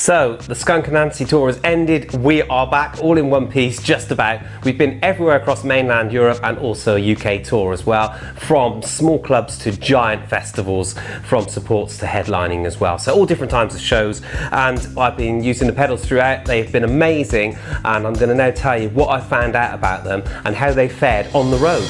So the Skunk and Anansie tour has ended. We are back all in one piece, just about. We've been everywhere across mainland Europe and also a UK tour as well, from small clubs to giant festivals, from supports to headlining as well. So all different types of shows, and I've been using the pedals throughout. They've been amazing, and I'm going to now tell you what I found out about them and how they fared on the road.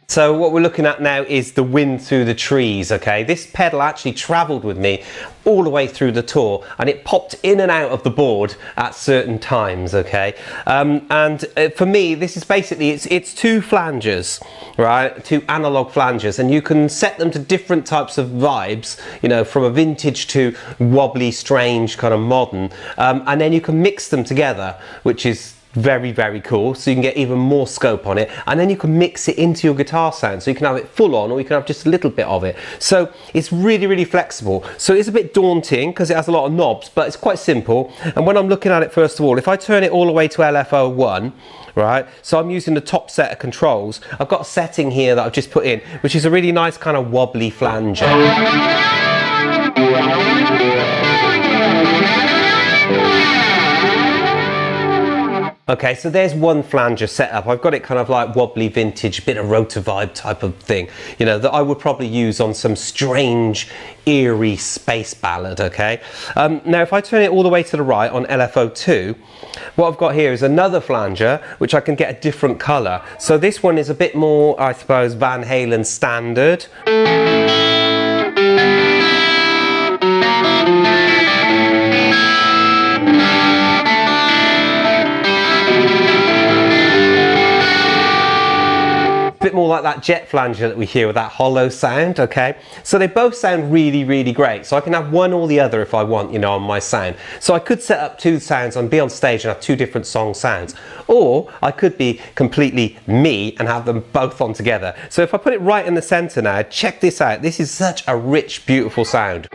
So what we're looking at now is the wind through the trees, okay? This pedal actually travelled with me all the way through the tour, and it popped in and out of the board at certain times, okay? For me, this is basically, it's two flanges, right? Two analog flanges, and you can set them to different types of vibes, you know, from a vintage to wobbly, strange, kind of modern, and then you can mix them together, which is very, very cool. So you can get even more scope on it, and then you can mix it into your guitar sound, so you can have it full on or you can have just a little bit of it. So it's really, really flexible. So it's a bit daunting because it has a lot of knobs, but it's quite simple. And when I'm looking at it, first of all, if I turn it all the way to LFO1, right, so I'm using the top set of controls, I've got a setting here that I've just put in, which is a really nice kind of wobbly flanger. Okay, so there's one flanger set up. I've got it kind of like wobbly vintage, bit of rotor vibe type of thing, you know, that I would probably use on some strange, eerie space ballad, okay? Now, if I turn it all the way to the right on LFO2, what I've got here is another flanger, which I can get a different colour. So this one is a bit more, I suppose, Van Halen standard. Bit more like that jet flanger that we hear with that hollow sound, okay? So they both sound really, really great. So I can have one or the other if I want, you know, on my sound. So I could set up two sounds and be on stage and have two different song sounds. Or I could be completely me and have them both on together. So if I put it right in the center now, check this out. This is such a rich, beautiful sound.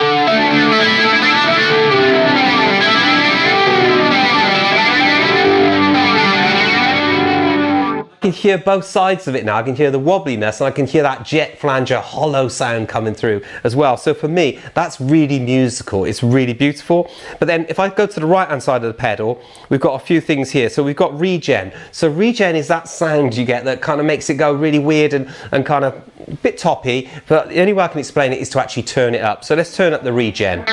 I can hear both sides of it now. I can hear the wobbliness and I can hear that jet flanger hollow sound coming through as well. So for me, that's really musical. It's really beautiful. But then if I go to the right hand side of the pedal, we've got a few things here. So we've got regen. So regen is that sound you get that kind of makes it go really weird and kind of a bit toppy. But the only way I can explain it is to actually turn it up. So let's turn up the regen.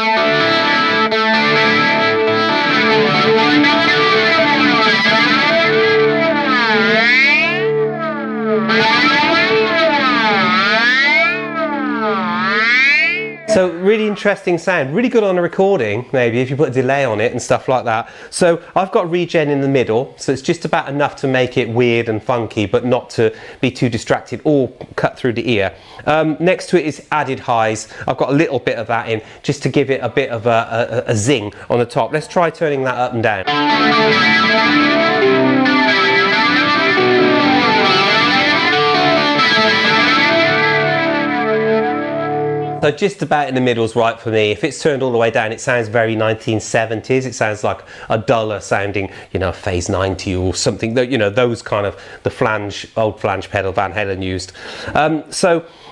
So really interesting sound, really good on a recording, maybe if you put a delay on it and stuff like that. So I've got regen in the middle, so it's just about enough to make it weird and funky, but not to be too distracted or cut through the ear. Next to it is added highs. I've got a little bit of that in, just to give it a bit of a zing on the top. Let's try turning that up and down. So just about in the middle is right for me. If it's turned all the way down, it sounds very 1970s. It sounds like a duller sounding, you know, Phase 90 or something, you know, those kind of, the flange, old flange pedal Van Halen used.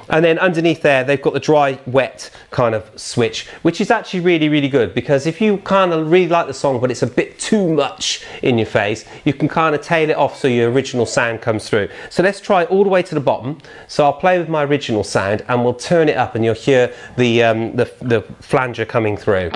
And then underneath there, they've got the dry, wet kind of switch, which is actually really, really good, because if you kind of really like the song, but it's a bit too much in your face, you can kind of tail it off so your original sound comes through. So let's try all the way to the bottom. So I'll play with my original sound and we'll turn it up and you'll hear the flanger coming through.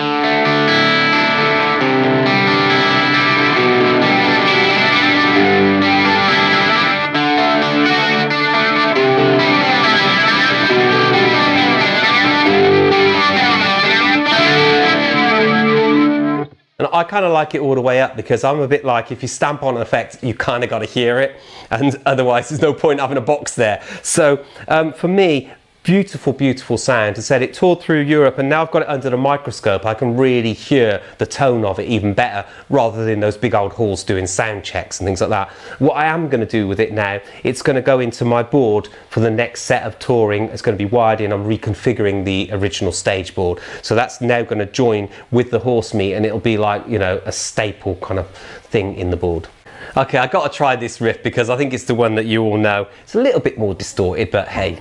And I kind of like it all the way up, because I'm a bit like, if you stamp on an effect, you kind of got to hear it, and otherwise there's no point having a box there. So for me, Beautiful, beautiful sound. As I said, it toured through Europe, and now I've got it under the microscope. I can really hear the tone of it even better, rather than those big old halls doing sound checks and things like that. What I am going to do with it now, it's going to go into my board for the next set of touring. It's going to be wired in. I'm reconfiguring the original stage board, so that's now going to join with the horse meat, and it'll be like, you know, a staple kind of thing in the board. Okay, I got to try this riff because I think it's the one that you all know. It's a little bit more distorted, but hey,